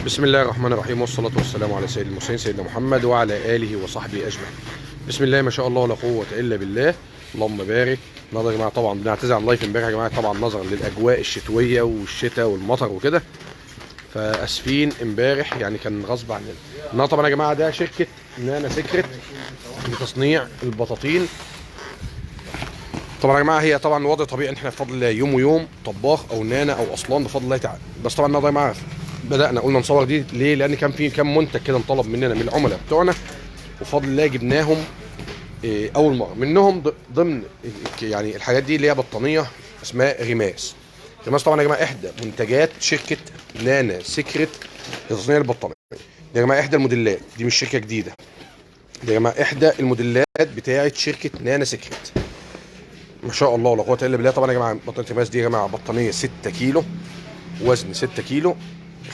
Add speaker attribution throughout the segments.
Speaker 1: بسم الله الرحمن الرحيم، والصلاة والسلام على سيد المرسلين سيدنا محمد وعلى آله وصحبه أجمعين. بسم الله ما شاء الله ولا قوة إلا بالله، اللهم بارك. النهارده يا جماعة طبعا بنعتذر عن اللايف امبارح يا جماعة، طبعا نظرا للأجواء الشتوية والشتاء والمطر وكده، فأسفين امبارح يعني كان غصب عننا. النهارده طبعا يا جماعة ده شركة نانا سيكريت لتصنيع البطاطين. طبعا يا جماعه هي طبعا الوضع طبيعي ان احنا بفضل الله يوم ويوم طباخ او نانا او اصلان بفضل الله تعالى، بس طبعا النهارده يا جماعه بدانا قلنا نصور دي ليه؟ لان كان في كام منتج كده انطلب مننا من العملاء بتوعنا، وبفضل الله جبناهم اول مره. منهم ضمن يعني الحاجات دي اللي هي بطانيه اسمها ريماس. ريماس طبعا يا جماعه احدى منتجات شركه نانا سيكريت لتصنيع البطانيه. دي يا جماعه احدى الموديلات، دي مش شركه جديده، دي يا جماعه احدى الموديلات بتاعه شركه نانا سيكريت. ما شاء الله ولا قوه الا بالله. طبعا يا جماعه بطانيه الريماس دي يا جماعه بطانيه 6 كيلو، وزن 6 كيلو،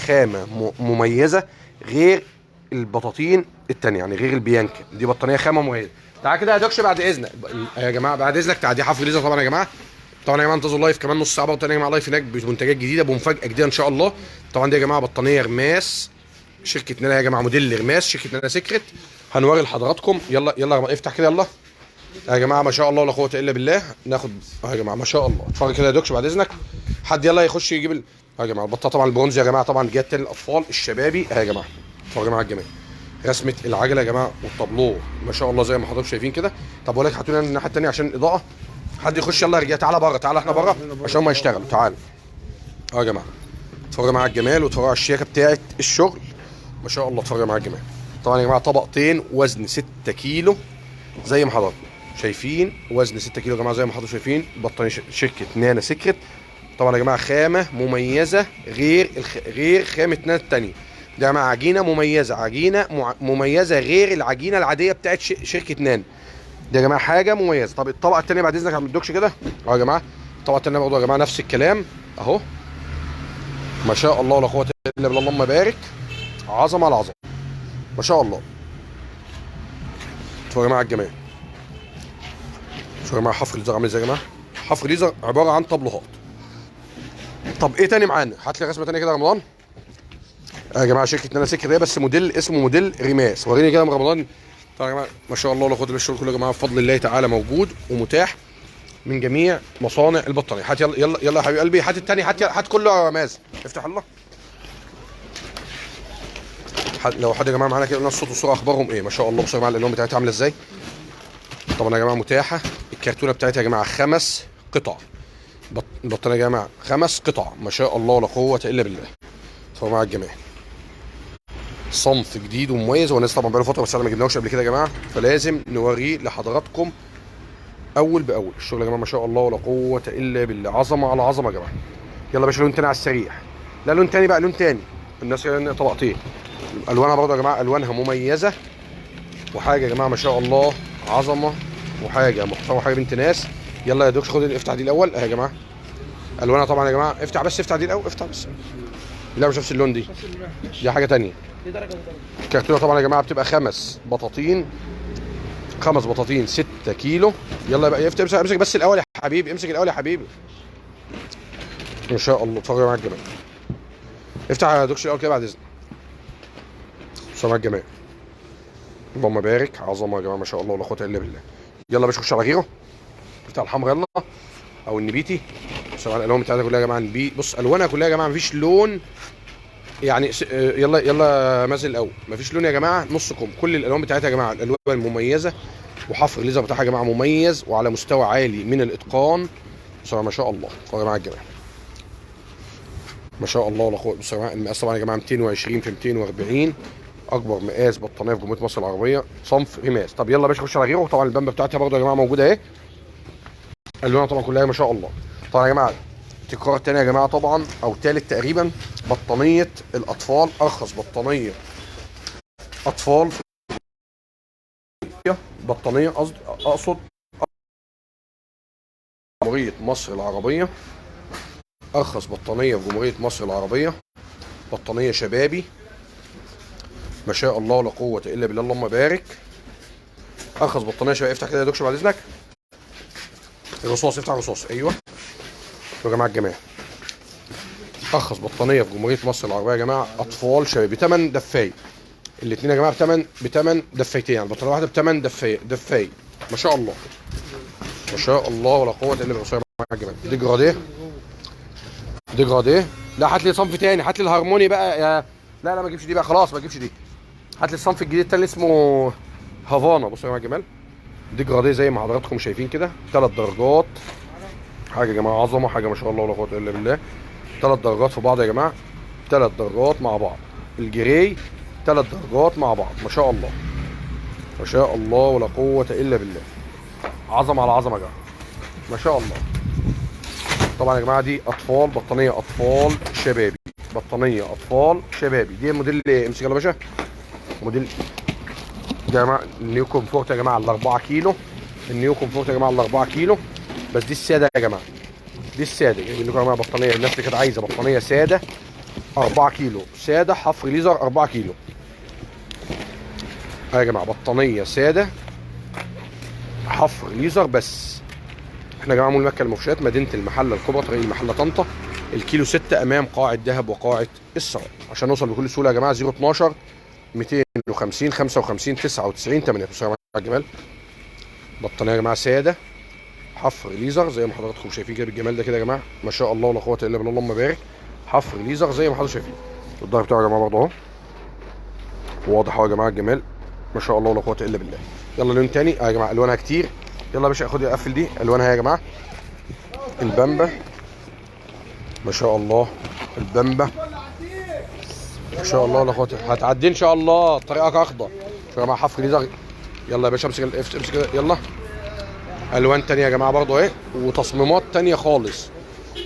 Speaker 1: خامه مميزه غير البطاطين التانية، يعني غير البيانكا. دي بطانيه خامه مميزه. تعالى كده يا دوكش بعد اذنك يا جماعه، بعد اذنك تعالى. دي حفر ليزر طبعا يا جماعه. طبعا يا جماعه انتظروا لايف كمان نص ساعه برضه يا جماعه، لايف هناك بمنتجات جديده بمفاجاه جديده ان شاء الله. طبعا دي يا جماعه بطانيه رماس شركه نانا يا جماعه، موديل رماس شركه نانا سيكريت. هنوري لحضراتكم. يلا يلا افتح كده يلا يا جماعه. ما شاء الله ولا قوه الا بالله. ناخد يا جماعه ما شاء الله. اتفرج كده يا دوكش بعد اذنك. حد يلا يخش يجيب يا جماعه البطه طبعا البرونز يا جماعه، طبعا جت تاني الاطفال الشبابي يا جماعه. اتفرجوا يا جماعه الجمال، رسمه العجله يا جماعه والطابلوه ما شاء الله زي ما حضراتكم شايفين كده. طب بقول لك هاتوا لنا الناحيه الثانيه عشان الاضاءه. حد يخش يلا يا رجاله. تعالى بره، تعالى احنا بره عشان هم يشتغلوا. تعالوا يا جماعه. اتفرجوا يا جماعه الجمال، واتفرجوا على الشياكه بتاعه الشغل ما شاء الله. اتفرجوا يا جماعه الجمال. طبعا يا جماعه طبقتين وزن 6 كيلو زي ما حضراتكم شايفين، وزن 6 كيلو يا جماعه زي ما حضراتكم شايفين. بطانيه شركه نانا سيكريت. طبعا يا جماعه خامه مميزه غير خامه نانا الثانيه. دي يا جماعه عجينه مميزه، عجينه مميزه غير العجينه العاديه بتاعت شركه نانا. دي يا جماعه حاجه مميزه. طب الطبقه الثانيه بعد اذنك ما تدوكش كده يا جماعه. الطبقه الثانيه برضه يا جماعه نفس الكلام اهو. ما شاء الله ولا قوه الا بالله، اللهم بارك. عظمه على عظمه ما شاء الله. اتفرجوا يا جماعه الجمال. شوفوا يا جماعه حفر ليزر عامل ازاي يا جماعه. حفر ليزر عباره عن طابلوهات. طب ايه تاني معانا؟ هات لي رسمه تانيه كده يا رمضان يا جماعه. شركه نانا سيكريت ده بس موديل اسمه موديل ريماس. وريني كده يا رمضان. طبعا يا جماعه ما شاء الله ولا قوه الا الشغل كله يا جماعه بفضل الله تعالى موجود ومتاح من جميع مصانع البطانيه. هات يلا يلا يلا يا حبيب قلبي. هات التاني، هات كله يا مازن. افتح الله. لو حد يا جماعه معانا كده قلنا الصوت والصوره اخبارهم ايه؟ ما شاء الله. بصوا يا جماعه الالوان بتاعتها عامله ازاي. طبعا يا جماعه متاحه الكرتونه بتاعتها يا جماعه 5 قطع. البطانيه يا جماعه 5 قطع ما شاء الله ولا قوه الا بالله. اتفرجوا مع الجمال. صنف جديد ومميز، والناس طبعا بقاله فتره بس انا ما جبناهوش قبل كده يا جماعه، فلازم نوريه لحضراتكم اول باول. الشغل يا جماعه ما شاء الله ولا قوه الا بالله، عظمه على عظمه يا جماعه. يلا يا باشا لون تاني على السريع. لا لون تاني بقى، لون تاني. الناس طبقتين. الوانها برضه يا جماعه الوانها مميزه وحاجه يا جماعه ما شاء الله عظمه وحاجه محتوى حاجه بنت ناس. يلا يا دوكش خد افتح دي الاول يا جماعه. الوانها طبعا يا جماعه افتح بس، افتح دي الاول، افتح بس. لا مش نفس اللون، دي حاجه تانيه. الكرتونه طبعا يا جماعه بتبقى 5 بطاطين 6 كيلو. يلا بقى امسك بس الاول يا حبيبي، امسك الاول يا حبيبي. ما شاء الله. اتفرج معاك الجمال. افتح يا دوكش الاول كده بعد اذنك. بصوا معاك الجمال، اللهم بارك. عظمه يا جماعه ما شاء الله ولا قوه الا بالله. يلا يا باشا خش على غيره. بتاع الحمراء يلا، او النبيتي. بصوا الالوان بتاعتها كلها يا جماعه نبيت. بص الوانها كلها يا جماعه مفيش لون يعني يلا يلا مازل الاول. مفيش لون يا جماعه نص كم. كل الالوان بتاعتها يا جماعه الالوان مميزه، وحفر الليزر بتاعها يا جماعه مميز وعلى مستوى عالي من الاتقان. بصراحه ما شاء الله. اتفرجوا يا جماعه الجمال ما شاء الله ولا قوه. بصوا يا جماعه المقاس طبعا يا جماعه 220 في 240، اكبر مقاس بطانيه في جمهوريه مصر العربيه، صنف ريماس. طب يلا يا باشا خش على غيره. طبعا البامبه بتاعتها برضه يا جماعه موجوده اهي. الوانها طبعا كلها ما شاء الله. طبعا يا جماعه التكرار الثاني يا جماعه طبعا او الثالث تقريبا، بطانيه الاطفال. ارخص بطانيه اطفال بطانيه اقصد جمهوريه مصر العربيه. ارخص بطانيه في جمهوريه مصر العربيه، بطانيه شبابي ما شاء الله ولا قوه الا بالله، اللهم بارك. ارخص بطانيه شبابي. افتح كده يا دوكش بعد اذنك. الرصاص، افتح الرصاص. ايوه يا جماعه الجمال. ارخص بطانيه في جمهوريه مصر العربيه يا جماعه، اطفال شبابي، 8 دفايه. الاثنين يا جماعه بثمن دفايتين، يعني البطانيه واحده بثمن دفايه. ما شاء الله ما شاء الله ولا قوه الا بالله. يا جماعه دي جراديه. لا هات لي صنف تاني، هات لي الهارموني بقى يا. لا ما اجيبش دي بقى خلاص، ما اجيبش دي. هات لي الصنف الجديد التاني اسمه هافانا. بصوا يا جماعه الجمال، دي جراديه زي ما حضراتكم شايفين كده، 3 درجات. حاجه يا جماعه عظمه، حاجه ما شاء الله ولا قوه الا بالله. 3 درجات في بعض يا جماعه، 3 درجات مع بعض. الجراي 3 درجات مع بعض. ما شاء الله ما شاء الله ولا قوه الا بالله. عظمه على عظمه يا جماعه، ما شاء الله. طبعا يا جماعه دي اطفال، بطانيه اطفال شبابي، بطانيه اطفال شبابي. دي موديل امسك يلا يا باشا. موديل يا جماعه النيو كومفورت يا جماعه ال 4 كيلو. النيو كومفورت يا جماعه ال 4 كيلو، بس دي الساده يا جماعه. دي الساده جايبين لكم يا جماعه بطانيه، الناس اللي كانت عايزه بطانيه ساده 4 كيلو، ساده حفر ليزر 4 كيلو. يا جماعه بطانيه ساده حفر ليزر بس. احنا يا جماعه مول مكه المفشات، مدينه المحله الكبرى، طريق المحله طنطا، الكيلو 6 امام قاعه دهب وقاعه السراء. عشان نوصل بكل سهوله يا جماعه 012 250 55 99 8. بصوا يا جماعه الجمال، بطانيه يا جماعه ساده حفر ليزر زي ما حضراتكم شايفين كده بالجمال ده كده يا جماعه. ما شاء الله ولا قوه الا بالله، اللهم بارك. حفر ليزر زي ما حضراتكم شايفين. الظهر بتاعه يا جماعه برضه اهو واضح اهو يا جماعه الجمال. ما شاء الله ولا قوه الا بالله. يلا لون تاني يا جماعه، الوانها كتير. يلا يا باشا خد قفل دي الوانها يا جماعه. البامبا ما شاء الله، البامبا ما شاء الله ولا قوه. هتعدي ان شاء الله، طريقك اخضر. شوف يا جماعه حفر ليزر. يلا يا باشا امسك امسك يلا. الوان تانية يا جماعه برضه اهي، وتصميمات تانية خالص،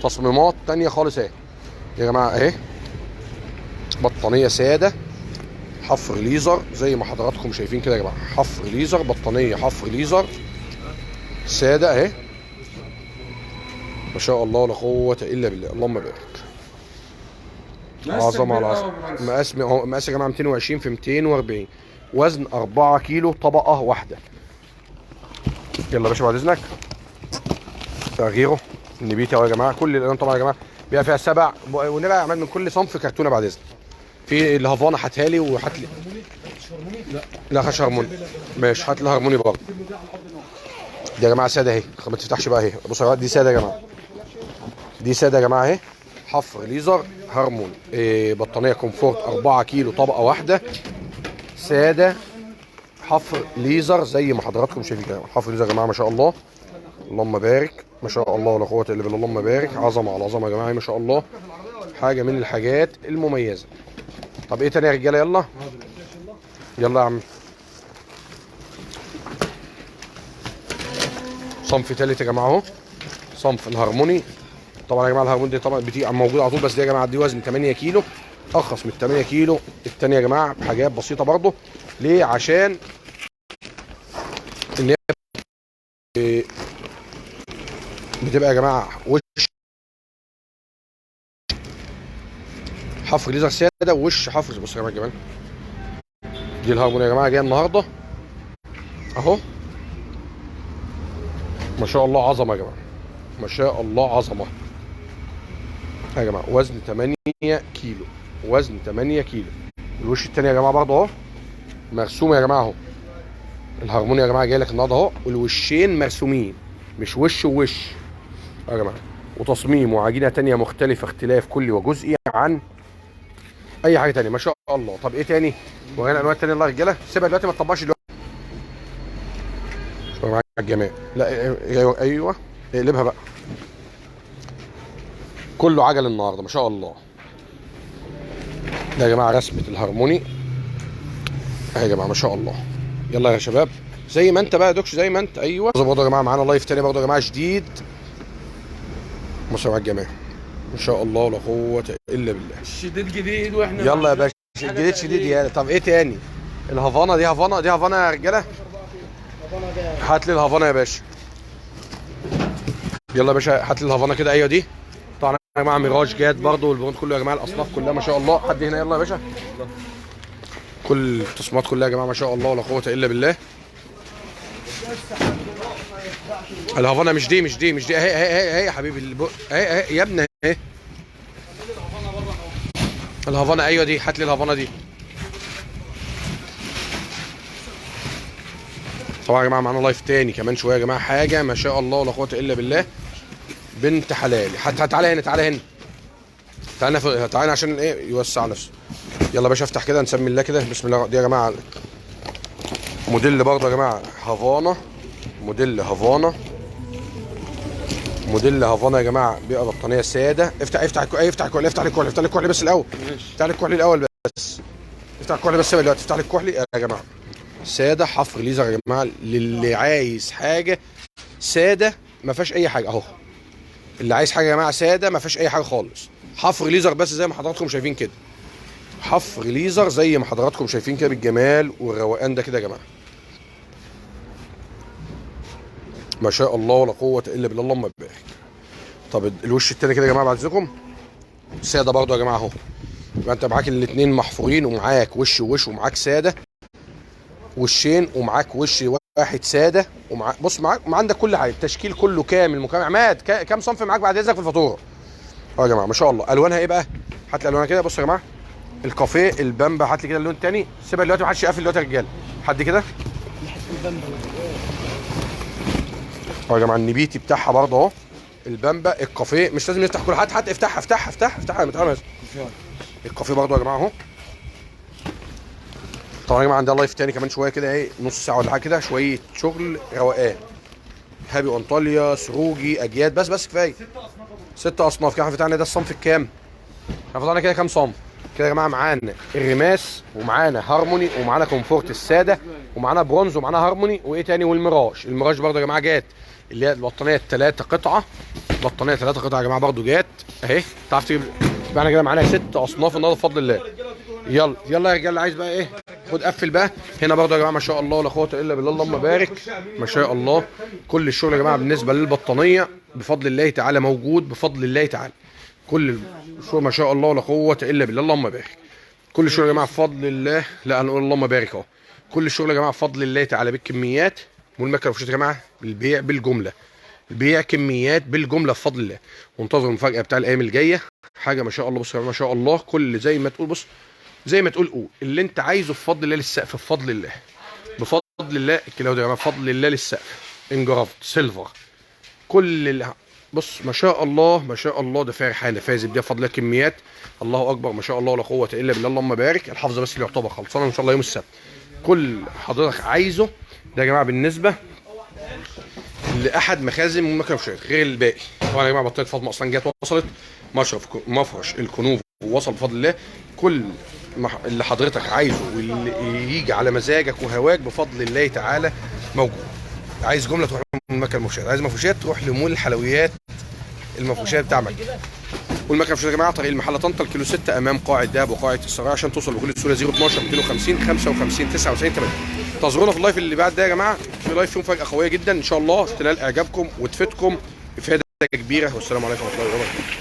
Speaker 1: تصميمات تانية خالص اهي يا جماعه اهي. بطانيه ساده حفر ليزر زي ما حضراتكم شايفين كده يا جماعه. حفر ليزر، بطانيه حفر ليزر ساده اهي. ما شاء الله ولا قوه الا بالله، اللهم بارك. عظمه على عظمه. مقاس يا جماعه 220 في 240، وزن 4 كيلو طبقه واحده. يلا يا باشا بعد اذنك. تغييره النبيتي اهو يا جماعه. كل الالوان طبعا يا جماعه بيبقى فيها 7، ونبقى يعمل من كل صنف كرتونه بعد اذنك. في الهافانا هاتها لي، وهات لي. لا خش هرموني ماشي، هات لي هرموني برضه. دي يا جماعه ساده اهي، ما تفتحش بقى اهي. بصوا دي ساده يا جماعه، دي ساده يا جماعه اهي. حفر ليزر هرموني، بطانيه كومفورت 4 كيلو طبقه واحده ساده حفر ليزر زي ما حضراتكم شايفين كده. حفر ليزر يا جماعه ما شاء الله اللهم بارك. ما شاء الله ولا قوه الا بالله، اللهم بارك. عظمه على عظمه يا جماعه ما شاء الله، حاجه من الحاجات المميزه. طب ايه تاني يا رجاله؟ يلا يلا يا عم. صنف تالت يا جماعه اهو، صنف الهارموني. طبعا يا جماعه الهارموني دي طبعا بتبقى موجوده على طول، بس دي يا جماعه دي وزن 8 كيلو، ارخص من 8 كيلو الثانيه يا جماعه بحاجات بسيطه برضه. ليه؟ عشان ان هي بتبقى يا جماعه وش حفر ليزر ساده ووش حفر. بصوا يا جماعه الجمال، دي الهارموني يا جماعه جايه النهارده اهو. ما شاء الله عظمه يا جماعه، ما شاء الله عظمه يا جماعه. وزن 8 كيلو، وزن 8 كيلو. الوش الثاني يا جماعه برضه اهو مرسوم يا جماعه اهو. الهارموني يا جماعه جاي لك النهارده اهو، والوشين مرسومين مش وش ووش يا جماعه. وتصميم وعجينه ثانيه مختلفه اختلاف كلي وجزئي عن اي حاجه ثانيه. ما شاء الله. طب ايه ثاني؟ ورينا انواع ثانيه. الله يا رجاله سيبها دلوقتي، ما تطبقش دلوقتي. شوفوا معايا الجمال. لا ايوه اقلبها بقى. كله عجل النهارده ما شاء الله. ده يا جماعه رسمه الهارموني اهي يا جماعه ما شاء الله. يلا يا شباب زي ما انت بقى يا دوكش، زي ما انت. ايوه برضه يا جماعه معانا لايف تاني برضه يا جماعه جديد. بصوا على الجمال ما شاء الله ولا قوه الا بالله.
Speaker 2: الشديد جديد واحنا
Speaker 1: يلا يا باشا الجديد شديد يا. طب ايه تاني؟ الهافانا دي هافانا، دي هافانا يا رجاله. هات لي الهافانا يا باشا. يلا يا باشا هات لي الهافانا كده. ايوه دي طبعا يا جماعه ميراج جات برضه، والبراند كله يا جماعه الاصناف كلها ما شاء الله. حد هنا يلا يا باشا. كل التصميمات كلها يا جماعه ما شاء الله ولا قوه الا بالله. الهافانا مش دي اهي اهي اهي يا حبيبي اهي اهي يا ابني اهي. الهافانا، ايوه دي، هات لي الهافانا دي. طبعا يا جماعه معانا لايف تاني كمان شويه يا جماعه، حاجه ما شاء الله ولا قوه الا بالله، بنت حلال. حتى تعالى هنا، تعالى هنا، تعالى عشان ايه يوسع نفسه. يلا يا باشا افتح كده، نسمي الله كده، بسم الله. دي يا جماعه موديل برضه يا جماعه هافانا، موديل هافانا، موديل هافانا يا جماعه، بيبقى بطانيه ساده. افتح افتح الكحلي، افتح الكحلي، افتح الكحلي بس الاول، افتح الكحلي الاول بس، افتح الكحلي بس دلوقتي، افتح الكحلي يا جماعه. ساده حفر ليزر يا جماعه، للي عايز حاجه ساده ما فيهاش اي حاجه اهو. اللي عايز حاجه يا جماعه ساده ما فيهاش اي حاجه خالص، حفر ليزر بس زي ما حضراتكم شايفين كده، حفر ليزر زي ما حضراتكم شايفين كده بالجمال والروقان ده كده يا جماعه. ما شاء الله ولا قوه الا بالله، اللهم بارك. طب الوش التاني كده يا جماعه بعد اذنكم، ساده برضه يا جماعه اهو. يبقى انت معاك الاثنين محفورين، ومعاك وش ووش، ومعاك ساده وشين، ومعاك وش واحد ساده، ومعاك بص معاك عندك كل حاجه، التشكيل كله كامل مكمل. عماد كام صنف معاك بعد اذنك في الفاتوره؟ اه يا جماعه ما شاء الله. الوانها ايه بقى؟ هات لي الوانها كده. بصوا يا جماعه، الكافيه، البامبا، هات لي كده اللون الثاني. سيبها دلوقتي، ما حدش يقفل دلوقتي يا رجاله، حد كده. اه يا جماعه النبيتي بتاعها برضه اهو، البامبا، الكافيه، مش لازم نفتح كل حاجه، حتى افتحها افتحها افتحها افتحها متعمل. الكافيه برضه يا جماعه اهو. طبعا يا جماعه عندها لايف تاني كمان شويه كده، ايه نص ساعه ولا حاجه كده، شويه شغل روقان. هابي انطاليا، سروجي، اجياد، بس كفايه. ست اصناف كده. فتحنا ده الصنف الكام؟ فتحنا كده كام صنف كده يا جماعه؟ معانا الرماس، ومعانا هارموني، ومعانا كومفورت الساده، ومعانا برونز، ومعانا هارموني، وايه تاني؟ والميراج. الميراج برضه يا جماعه جات، اللي هي البطانيه الثلاثه قطعه، بطانيه ثلاثه قطعه يا جماعه برضه جات اهي. تعرف تجيب. يبقى احنا كده معانا ست اصناف النهارده بفضل الله. يلا يلا يا رجاله، عايز بقى ايه؟ خد قفل بقى. هنا برضه يا جماعه ما شاء الله ولا قوه الا بالله، اللهم بارك. ما شاء الله كل الشغل يا جماعه بالنسبه للبطانيه بفضل الله تعالى موجود، بفضل الله تعالى. كل الشغل ما شاء الله ولا قوه الا بالله، اللهم بارك. كل الشغل يا جماعه بفضل الله، لا هنقول اللهم بارك اهو. كل الشغل يا جماعه بفضل الله تعالى بالكميات، والمكنه والفشات يا جماعه بالبيع بالجمله، البيع كميات بالجمله بفضل الله. وانتظروا المفاجاه بتاع الايام الجايه، حاجه ما شاء الله. بص ما شاء الله، كل زي ما تقول، بص زي ما تقول قول اللي انت عايزه بفضل الله للسقف، بفضل الله، بفضل الله. الكيلو ده يا جماعه بفضل الله للسقف، انجرافت سيلفر، كل اللي بص ما شاء الله ما شاء الله. ده فارحه نفاذ دي بفضل الله، كميات الله اكبر ما شاء الله ولا قوه الا بالله، اللهم بارك. الحافظه بس اللي يعتبر خلصانه ان شاء الله يوم السبت. كل حضرتك عايزه ده يا جماعه بالنسبه لاحد مخازن المكنه والفشات غير الباقي. طبعا يا جماعه بطاريه فاطمه اصلا جت وصلت، مفرش الكنوف ووصل بفضل الله. كل اللي حضرتك عايزه واللي يجي على مزاجك وهواك بفضل الله تعالى موجود. عايز جمله تروح للمكنه المفروشات، عايز مفروشات تروح لمول الحلويات المفروشات بتاع مكه. والمكنه المفروشات يا جماعه طريق المحله طنطا الكيلو 6 امام قاعه دهب وقاعه السرايا، عشان توصل بكل سهوله 012 250 55 99 8. انتظرونا في اللايف اللي بعد ده يا جماعه، في لايف فيه مفاجاه قويه جدا ان شاء الله تنال اعجابكم وتفيدكم افاده كبيره. والسلام عليكم ورحمه الله وبركاته.